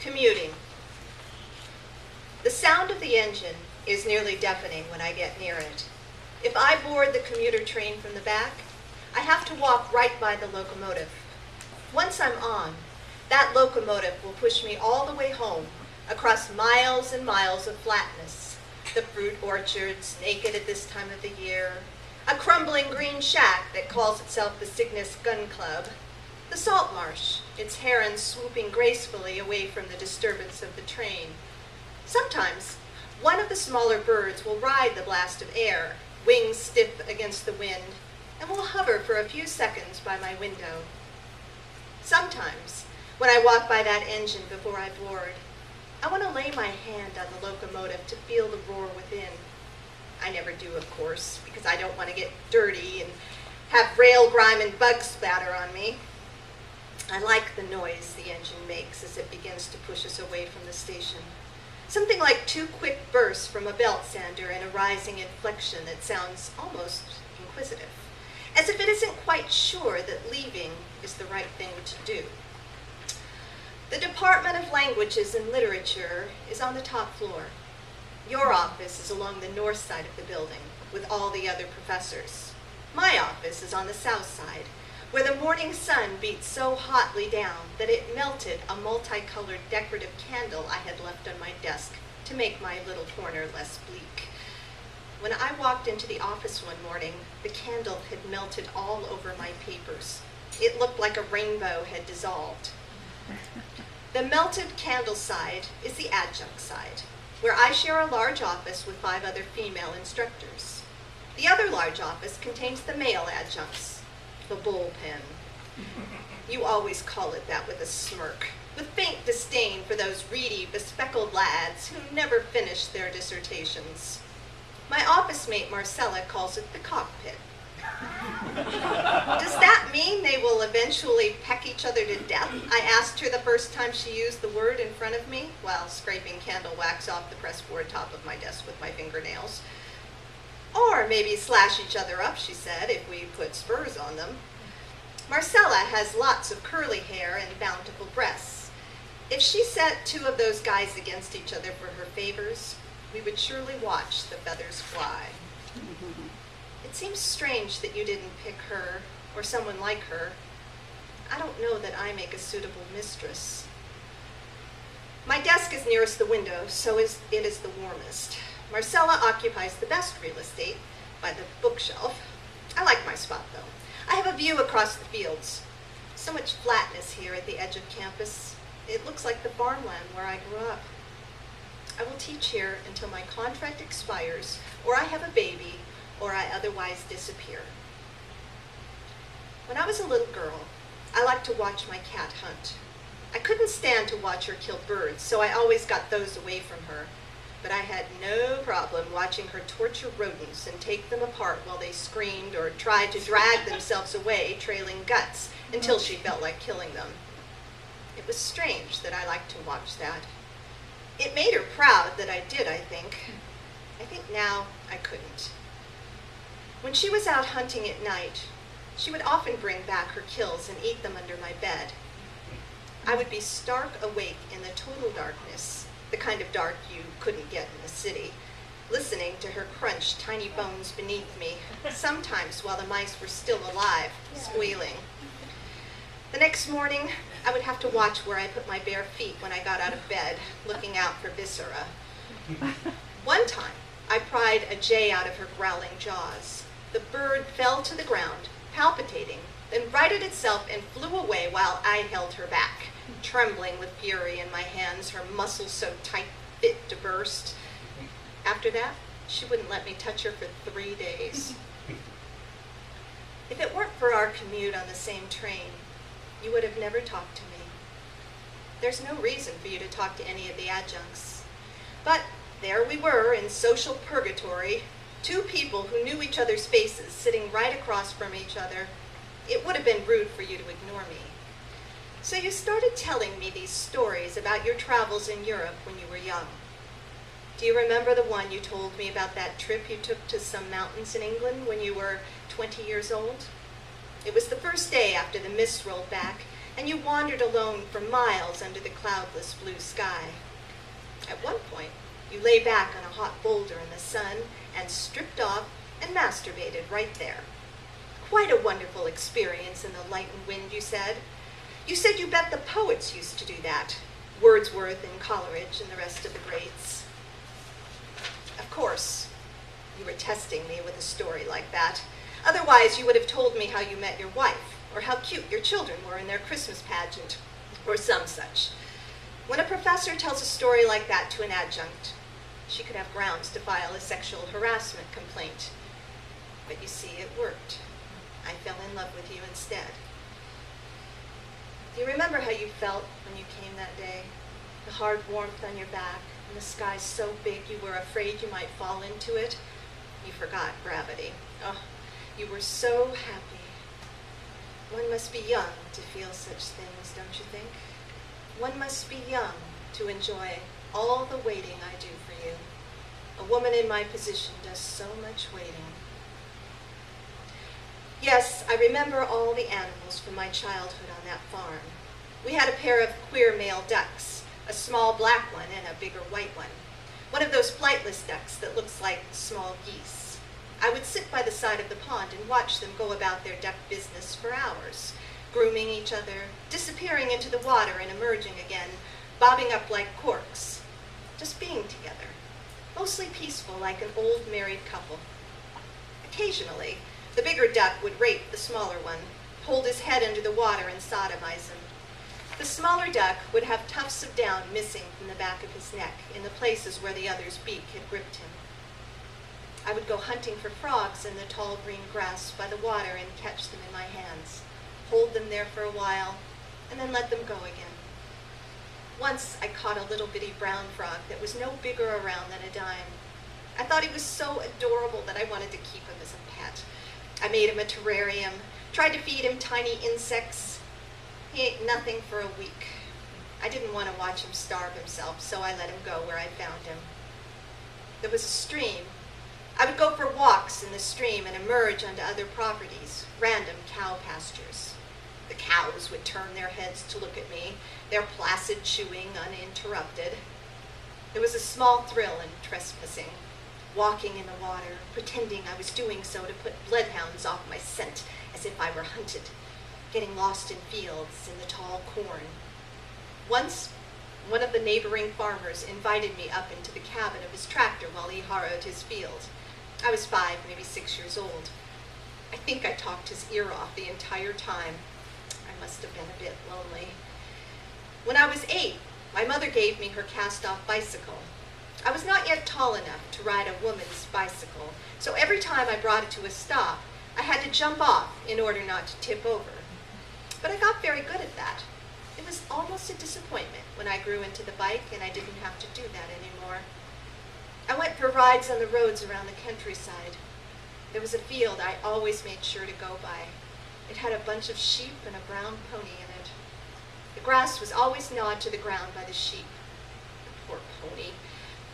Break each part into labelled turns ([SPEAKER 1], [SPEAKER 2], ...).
[SPEAKER 1] Commuting. The sound of the engine is nearly deafening when I get near it. If I board the commuter train from the back, I have to walk right by the locomotive. Once I'm on, that locomotive will push me all the way home, across miles and miles of flatness, the fruit orchards naked at this time of the year, a crumbling green shack that calls itself the Cygnus Gun Club, the salt marsh, its herons swooping gracefully away from the disturbance of the train. Sometimes, one of the smaller birds will ride the blast of air, wings stiff against the wind, and will hover for a few seconds by my window. Sometimes, when I walk by that engine before I board, I want to lay my hand on the locomotive to feel the roar within. I never do, of course, because I don't want to get dirty and have rail grime and bug splatter on me. I like the noise the engine makes as it begins to push us away from the station. Something like two quick bursts from a belt sander and a rising inflection that sounds almost inquisitive, as if it isn't quite sure that leaving is the right thing to do. The Department of Languages and Literature is on the top floor. Your office is along the north side of the building with all the other professors. My office is on the south side, where the morning sun beat so hotly down that it melted a multicolored decorative candle I had left on my desk to make my little corner less bleak. When I walked into the office one morning, the candle had melted all over my papers. It looked like a rainbow had dissolved. The melted candle side is the adjunct side, where I share a large office with 5 other female instructors. The other large office contains the male adjuncts, the bullpen. You always call it that with a smirk, with faint disdain for those reedy, bespectacled lads who never finish their dissertations. My office mate Marcella calls it the cockpit. Does that mean they will eventually peck each other to death? I asked her the first time she used the word in front of me while scraping candle wax off the pressboard top of my desk with my fingernails. Or maybe slash each other up, she said, if we put spurs on them. Marcella has lots of curly hair and bountiful breasts. If she set 2 of those guys against each other for her favors, we would surely watch the feathers fly. It seems strange that you didn't pick her, or someone like her. I don't know that I make a suitable mistress. My desk is nearest the window, so it is the warmest. Marcella occupies the best real estate by the bookshelf. I like my spot, though. I have a view across the fields. So much flatness here at the edge of campus. It looks like the farmland where I grew up. I will teach here until my contract expires, or I have a baby, or I otherwise disappear. When I was a little girl, I liked to watch my cat hunt. I couldn't stand to watch her kill birds, so I always got those away from her. But I had no problem watching her torture rodents and take them apart while they screamed or tried to drag themselves away, trailing guts, until she felt like killing them. It was strange that I liked to watch that. It made her proud that I did, I think. I think now I couldn't. When she was out hunting at night, she would often bring back her kills and eat them under my bed. I would be stark awake in the total darkness, the kind of dark you couldn't get in the city, listening to her crunch tiny bones beneath me, sometimes while the mice were still alive, squealing. The next morning, I would have to watch where I put my bare feet when I got out of bed, looking out for viscera. One time, I pried a jay out of her growling jaws. The bird fell to the ground, palpitating, then righted itself and flew away while I held her back, trembling with fury in my hands, her muscles so tight fit to burst. After that, she wouldn't let me touch her for 3 days. If it weren't for our commute on the same train, you would have never talked to me. There's no reason for you to talk to any of the adjuncts. But there we were in social purgatory, 2 people who knew each other's faces sitting right across from each other. It would have been rude for you to ignore me. So you started telling me these stories about your travels in Europe when you were young. Do you remember the one you told me about that trip you took to some mountains in England when you were 20 years old? It was the first day after the mist rolled back, and you wandered alone for miles under the cloudless blue sky. At one point, you lay back on a hot boulder in the sun and stripped off and masturbated right there. Quite a wonderful experience in the light and wind, you said. You said you bet the poets used to do that, Wordsworth and Coleridge and the rest of the greats. Of course, you were testing me with a story like that. Otherwise, you would have told me how you met your wife, or how cute your children were in their Christmas pageant, or some such. When a professor tells a story like that to an adjunct, she could have grounds to file a sexual harassment complaint. But you see, it worked. I fell in love with you instead. Do you remember how you felt when you came that day? The hard warmth on your back, and the sky so big you were afraid you might fall into it? You forgot gravity. Oh, you were so happy. One must be young to feel such things, don't you think? One must be young to enjoy all the waiting I do for you. A woman in my position does so much waiting. Yes, I remember all the animals from my childhood on that farm. We had a pair of queer male ducks, a small black one and a bigger white one. One of those flightless ducks that looks like small geese. I would sit by the side of the pond and watch them go about their duck business for hours, grooming each other, disappearing into the water and emerging again, bobbing up like corks, just being together, mostly peaceful like an old married couple. Occasionally, the bigger duck would rape the smaller one, hold his head under the water and sodomize him. The smaller duck would have tufts of down missing from the back of his neck in the places where the other's beak had gripped him. I would go hunting for frogs in the tall green grass by the water and catch them in my hands, hold them there for a while, and then let them go again. Once I caught a little bitty brown frog that was no bigger around than a dime. I thought he was so adorable that I wanted to keep him as a pet. I made him a terrarium, tried to feed him tiny insects. He ate nothing for a week. I didn't want to watch him starve himself, so I let him go where I found him. There was a stream. I would go for walks in the stream and emerge onto other properties, random cow pastures. The cows would turn their heads to look at me, their placid chewing uninterrupted. There was a small thrill in trespassing, walking in the water, pretending I was doing so to put bloodhounds off my scent as if I were hunted, getting lost in fields in the tall corn. Once, one of the neighboring farmers invited me up into the cabin of his tractor while he harrowed his field. I was 5, maybe 6 years old. I think I talked his ear off the entire time. I must have been a bit lonely. When I was 8, my mother gave me her cast-off bicycle. I was not yet tall enough to ride a woman's bicycle, so every time I brought it to a stop, I had to jump off in order not to tip over. But I got very good at that. It was almost a disappointment when I grew into the bike and I didn't have to do that anymore. I went for rides on the roads around the countryside. There was a field I always made sure to go by. It had a bunch of sheep and a brown pony in it. The grass was always gnawed to the ground by the sheep. The poor pony.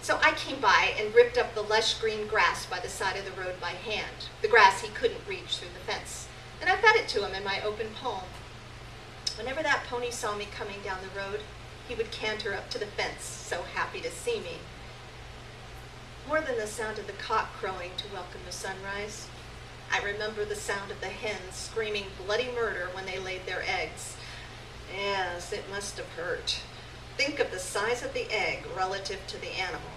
[SPEAKER 1] So I came by and ripped up the lush green grass by the side of the road by hand, the grass he couldn't reach through the fence, and I fed it to him in my open palm. Whenever that pony saw me coming down the road, he would canter up to the fence, so happy to see me. More than the sound of the cock crowing to welcome the sunrise, I remember the sound of the hens screaming bloody murder when they laid their eggs. Yes, it must have hurt. Think of the size of the egg relative to the animal.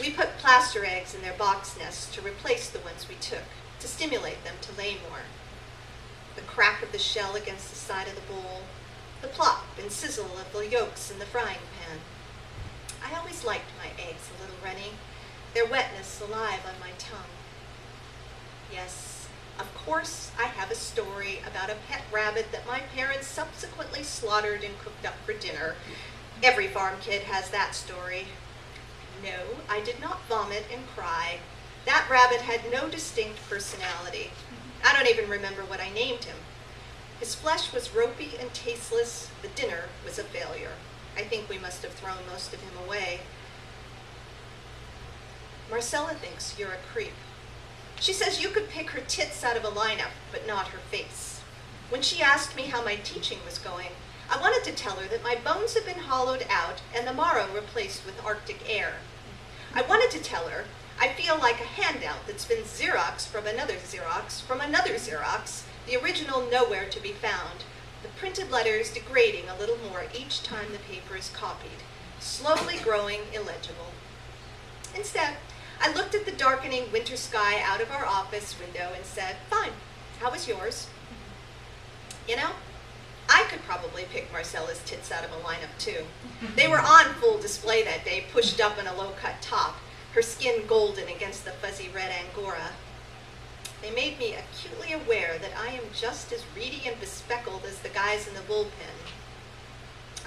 [SPEAKER 1] We put plaster eggs in their box nests to replace the ones we took, to stimulate them to lay more. The crack of the shell against the side of the bowl, the plop and sizzle of the yolks in the frying pan. I always liked my eggs a little runny, their wetness alive on my tongue. Yes, of course, I have a story about a pet rabbit that my parents subsequently slaughtered and cooked up for dinner. Every farm kid has that story. No, I did not vomit and cry. That rabbit had no distinct personality. I don't even remember what I named him. His flesh was ropey and tasteless. The dinner was a failure. I think we must have thrown most of him away. Marcella thinks you're a creep. She says you could pick her tits out of a lineup, but not her face. When she asked me how my teaching was going, I wanted to tell her that my bones had been hollowed out and the marrow replaced with Arctic air. I wanted to tell her I feel like a handout that's been Xeroxed from another Xerox, from another Xerox, the original nowhere to be found, the printed letters degrading a little more each time the paper is copied, slowly growing illegible. Instead, I looked at the darkening winter sky out of our office window and said, "Fine, how was yours?" You know, I could probably pick Marcella's tits out of a lineup too. They were on full display that day, pushed up in a low-cut top, her skin golden against the fuzzy red angora. They made me acutely aware that I am just as reedy and bespeckled as the guys in the bullpen.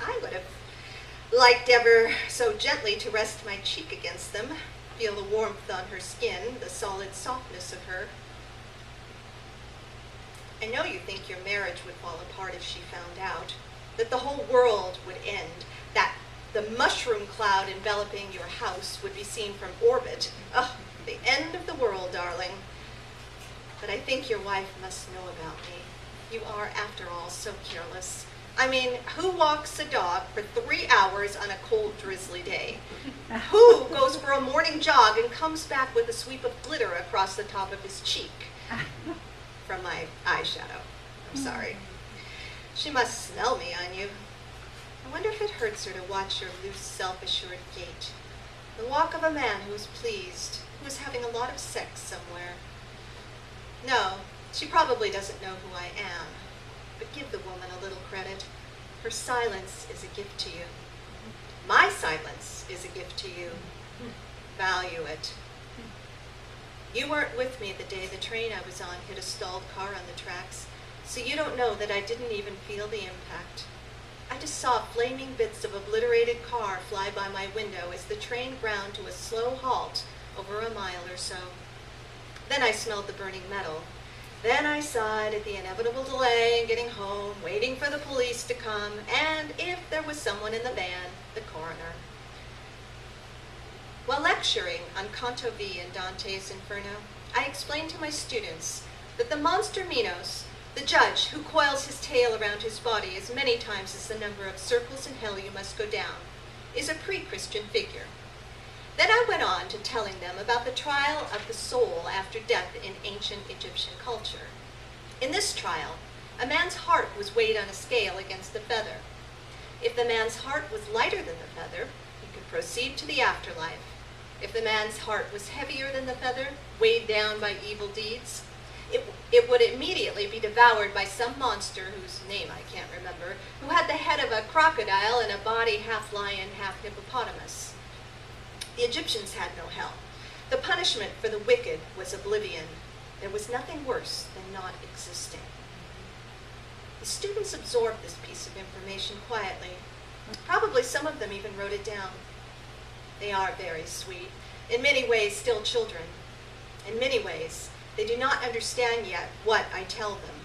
[SPEAKER 1] I would have liked ever so gently to rest my cheek against them, feel the warmth on her skin, the solid softness of her. I know you think your marriage would fall apart if she found out, that the whole world would end, that the mushroom cloud enveloping your house would be seen from orbit. Ugh, the end of the world, darling. But I think your wife must know about me. You are, after all, so careless. I mean, who walks a dog for 3 hours on a cold, drizzly day? Who goes for a morning jog and comes back with a sweep of glitter across the top of his cheek? From my eyeshadow. I'm sorry. She must smell me on you. I wonder if it hurts her to watch your loose, self-assured gait. The walk of a man who is pleased, who is having a lot of sex somewhere. No, she probably doesn't know who I am. But give the woman a little credit. Her silence is a gift to you. My silence is a gift to you. Value it. You weren't with me the day the train I was on hit a stalled car on the tracks, so you don't know that I didn't even feel the impact. I just saw flaming bits of obliterated car fly by my window as the train ground to a slow halt over a mile or so. Then I smelled the burning metal. Then I sighed at the inevitable delay in getting home, waiting for the police to come, and if there was someone in the van, the coroner. While lecturing on Canto V in Dante's Inferno, I explained to my students that the monster Minos, the judge who coils his tail around his body as many times as the number of circles in hell you must go down, is a pre-Christian figure. Then I went on to telling them about the trial of the soul after death in ancient Egyptian culture. In this trial, a man's heart was weighed on a scale against a feather. If the man's heart was lighter than the feather, he could proceed to the afterlife. If the man's heart was heavier than the feather, weighed down by evil deeds, it would immediately be devoured by some monster whose name I can't remember, who had the head of a crocodile and a body half lion, half hippopotamus. The Egyptians had no hell. The punishment for the wicked was oblivion. There was nothing worse than not existing. The students absorbed this piece of information quietly. Probably some of them even wrote it down. They are very sweet, in many ways still children. In many ways, they do not understand yet what I tell them.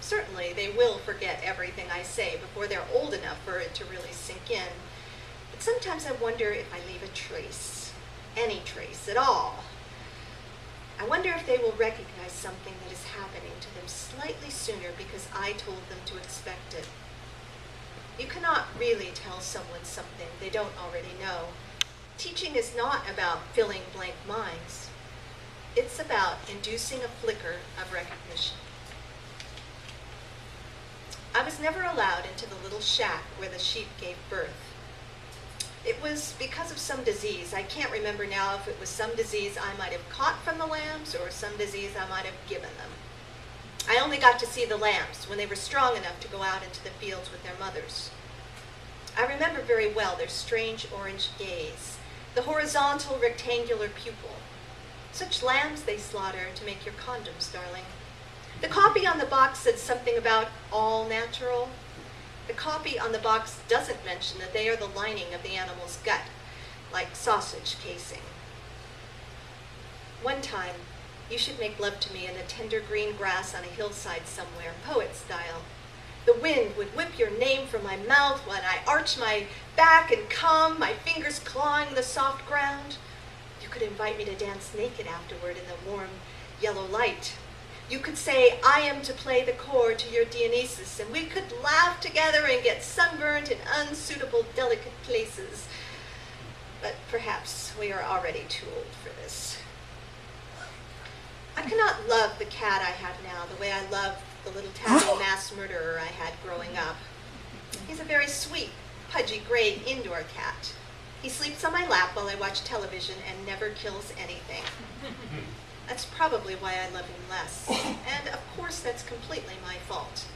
[SPEAKER 1] Certainly, they will forget everything I say before they're old enough for it to really sink in. But sometimes I wonder if I leave a trace, any trace at all. I wonder if they will recognize something that is happening to them slightly sooner because I told them to expect it. You cannot really tell someone something they don't already know. Teaching is not about filling blank minds. It's about inducing a flicker of recognition. I was never allowed into the little shack where the sheep gave birth. It was because of some disease. I can't remember now if it was some disease I might have caught from the lambs or some disease I might have given them. I only got to see the lambs when they were strong enough to go out into the fields with their mothers. I remember very well their strange orange gaze, the horizontal rectangular pupil. Such lambs they slaughter to make your condoms, darling. The copy on the box said something about all natural. The copy on the box doesn't mention that they are the lining of the animal's gut, like sausage casing. One time, you should make love to me in the tender green grass on a hillside somewhere, poet style. The wind would whip your name from my mouth when I arch my back and come, my fingers clawing the soft ground. You could invite me to dance naked afterward in the warm yellow light. You could say, I am to play the chord to your Dionysus, and we could laugh together and get sunburnt in unsuitable, delicate places. But perhaps we are already too old for this. I cannot love the cat I have now the way I loved the little tabby mass murderer I had growing up. He's a very sweet, pudgy gray indoor cat. He sleeps on my lap while I watch television and never kills anything. That's probably why I love him less. And of course that's completely my fault.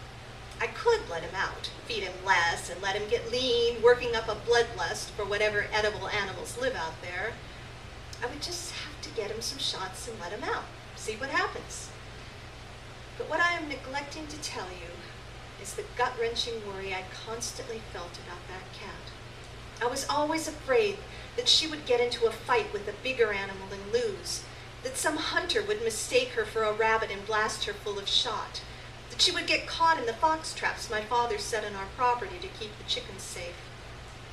[SPEAKER 1] I could let him out, feed him less, and let him get lean, working up a bloodlust for whatever edible animals live out there. I would just have to get him some shots and let him out, see what happens. But what I am neglecting to tell you is the gut-wrenching worry I constantly felt about that cat. I was always afraid that she would get into a fight with a bigger animal and lose, that some hunter would mistake her for a rabbit and blast her full of shot, that she would get caught in the fox traps my father set on our property to keep the chickens safe,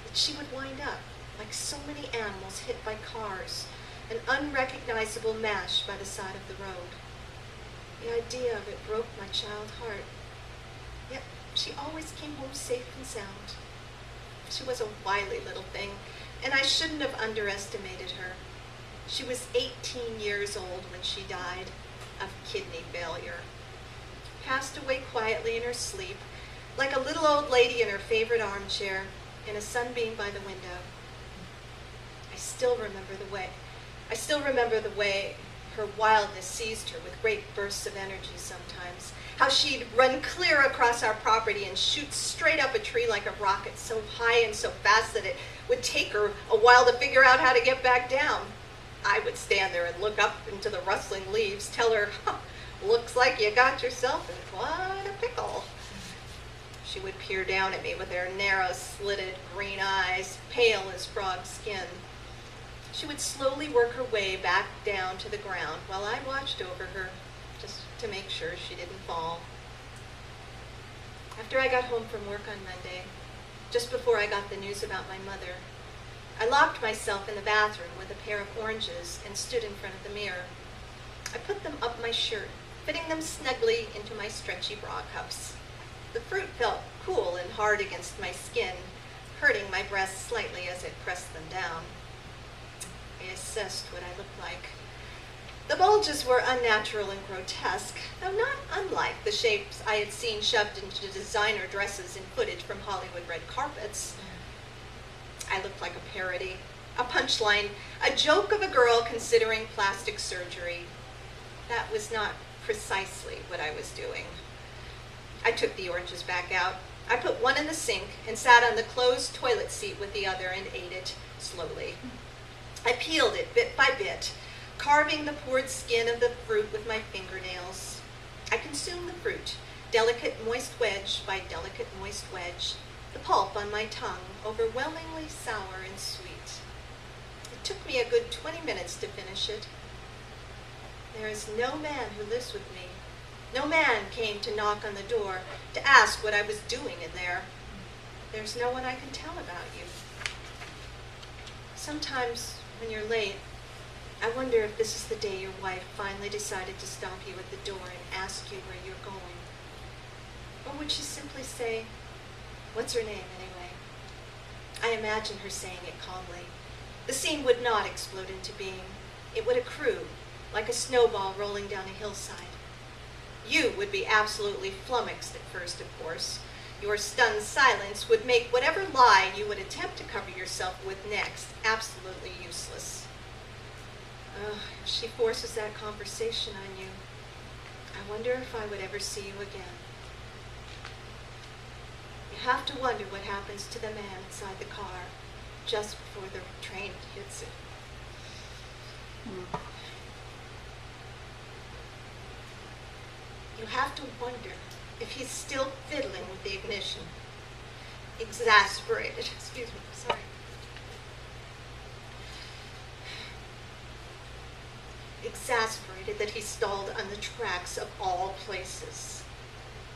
[SPEAKER 1] that she would wind up, like so many animals hit by cars, an unrecognizable mash by the side of the road. The idea of it broke my child heart. Yet she always came home safe and sound. She was a wily little thing, and I shouldn't have underestimated her. She was 18 years old when she died of kidney failure. Passed away quietly in her sleep, like a little old lady in her favorite armchair, in a sunbeam by the window. I still remember the way her wildness seized her with great bursts of energy sometimes. How she'd run clear across our property and shoot straight up a tree like a rocket, so high and so fast that it would take her a while to figure out how to get back down. I would stand there and look up into the rustling leaves, tell her, looks like you got yourself in quite a pickle. She would peer down at me with her narrow, slitted green eyes, pale as frog skin. She would slowly work her way back down to the ground while I watched over her, just to make sure she didn't fall. After I got home from work on Monday, just before I got the news about my mother, I locked myself in the bathroom with a pair of oranges and stood in front of the mirror. I put them up my shirt, fitting them snugly into my stretchy bra cups. The fruit felt cool and hard against my skin, hurting my breasts slightly as I pressed them down. I assessed what I looked like. The bulges were unnatural and grotesque, though not unlike the shapes I had seen shoved into designer dresses in footage from Hollywood red carpets. I looked like a parody, a punchline, a joke of a girl considering plastic surgery. That was not precisely what I was doing. I took the oranges back out. I put one in the sink and sat on the closed toilet seat with the other and ate it slowly. I peeled it bit by bit, carving the poured skin of the fruit with my fingernails. I consumed the fruit, delicate moist wedge by delicate moist wedge, the pulp on my tongue overwhelmingly sour and sweet. It took me a good 20 minutes to finish it. There is no man who lives with me. No man came to knock on the door to ask what I was doing in there. There's no one I can tell about you. Sometimes, when you're late, I wonder if this is the day your wife finally decided to stop you at the door and ask you where you're going. Or would she simply say, "What's her name, anyway?" I imagine her saying it calmly. The scene would not explode into being. It would accrue, like a snowball rolling down a hillside. You would be absolutely flummoxed at first, of course. Your stunned silence would make whatever lie you would attempt to cover yourself with next absolutely useless. If she forces that conversation on you, I wonder if I would ever see you again. You have to wonder what happens to the man inside the car just before the train hits it. You have to wonder if he's still fiddling with the ignition. Exasperated, excuse me, sorry. Exasperated that he stalled on the tracks of all places.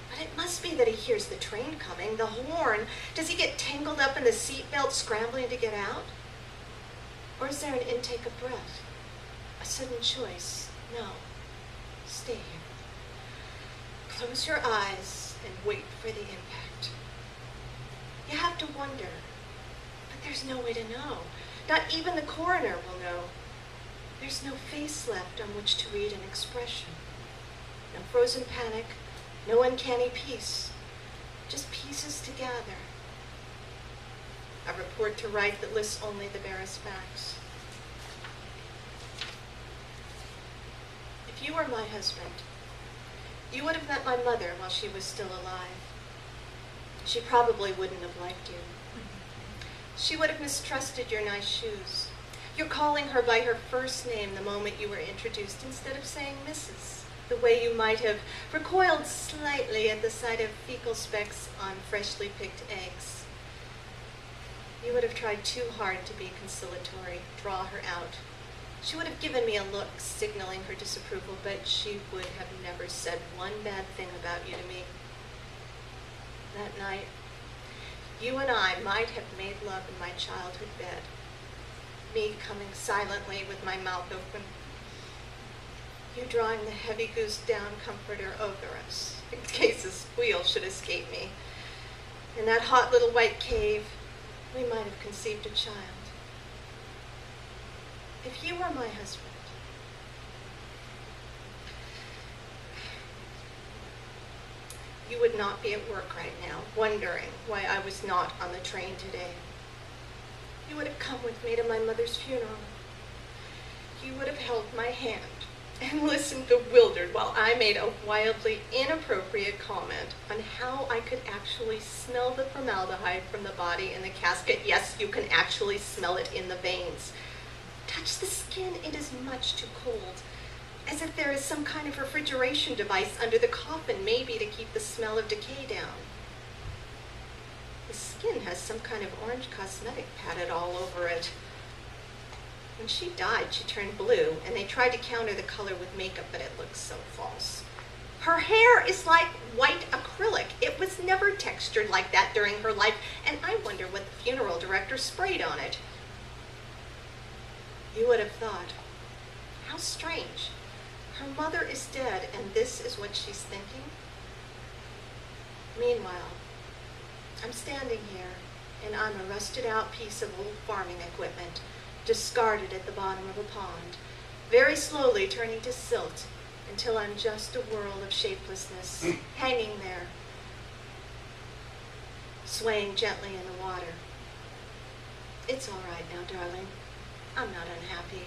[SPEAKER 1] But it must be that he hears the train coming, the horn. Does he get tangled up in the seatbelt scrambling to get out? Or is there an intake of breath? A sudden choice? No, stay here. Close your eyes and wait for the impact. You have to wonder, but there's no way to know. Not even the coroner will know. There's no face left on which to read an expression. No frozen panic, no uncanny peace, just pieces to gather. A report to write that lists only the barest facts. If you were my husband, you would have met my mother while she was still alive. She probably wouldn't have liked you. She would have mistrusted your nice shoes. You're calling her by her first name the moment you were introduced instead of saying Mrs., the way you might have recoiled slightly at the sight of fecal specks on freshly picked eggs. You would have tried too hard to be conciliatory, draw her out. She would have given me a look signaling her disapproval, but she would have never said one bad thing about you to me. That night, you and I might have made love in my childhood bed, me coming silently with my mouth open, you drawing the heavy goose down comforter over us, in case a squeal should escape me. In that hot little white cave, we might have conceived a child. If you were my husband, you would not be at work right now, wondering why I was not on the train today. You would have come with me to my mother's funeral. You would have held my hand and listened bewildered while I made a wildly inappropriate comment on how I could actually smell the formaldehyde from the body in the casket. Yes, you can actually smell it in the veins. Touch the skin, it is much too cold. As if there is some kind of refrigeration device under the coffin, maybe to keep the smell of decay down. The skin has some kind of orange cosmetic patted all over it. When she died, she turned blue, and they tried to counter the color with makeup, but it looks so false. Her hair is like white acrylic. It was never textured like that during her life, and I wonder what the funeral director sprayed on it. You would have thought, how strange. Her mother is dead, and this is what she's thinking? Meanwhile, I'm standing here, and I'm a rusted-out piece of old farming equipment, discarded at the bottom of a pond, very slowly turning to silt until I'm just a whirl of shapelessness, hanging there, swaying gently in the water. It's all right now, darling. I'm not unhappy.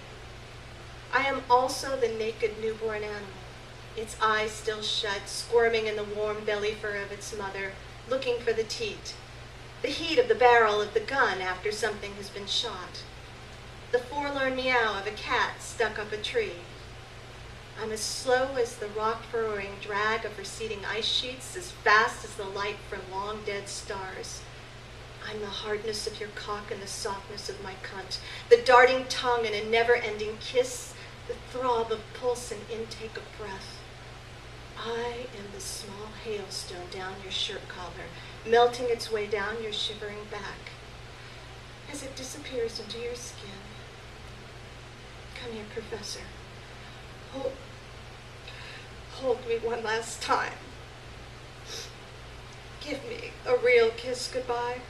[SPEAKER 1] I am also the naked newborn animal, its eyes still shut, squirming in the warm belly fur of its mother, looking for the teat, the heat of the barrel of the gun after something has been shot, the forlorn meow of a cat stuck up a tree. I'm as slow as the rock-furrowing drag of receding ice sheets, as fast as the light from long-dead stars. I'm the hardness of your cock and the softness of my cunt, the darting tongue and a never-ending kiss, the throb of pulse and intake of breath. I am the small hailstone down your shirt collar, melting its way down your shivering back. As it disappears into your skin. Come here, Professor. Hold me one last time. Give me a real kiss goodbye.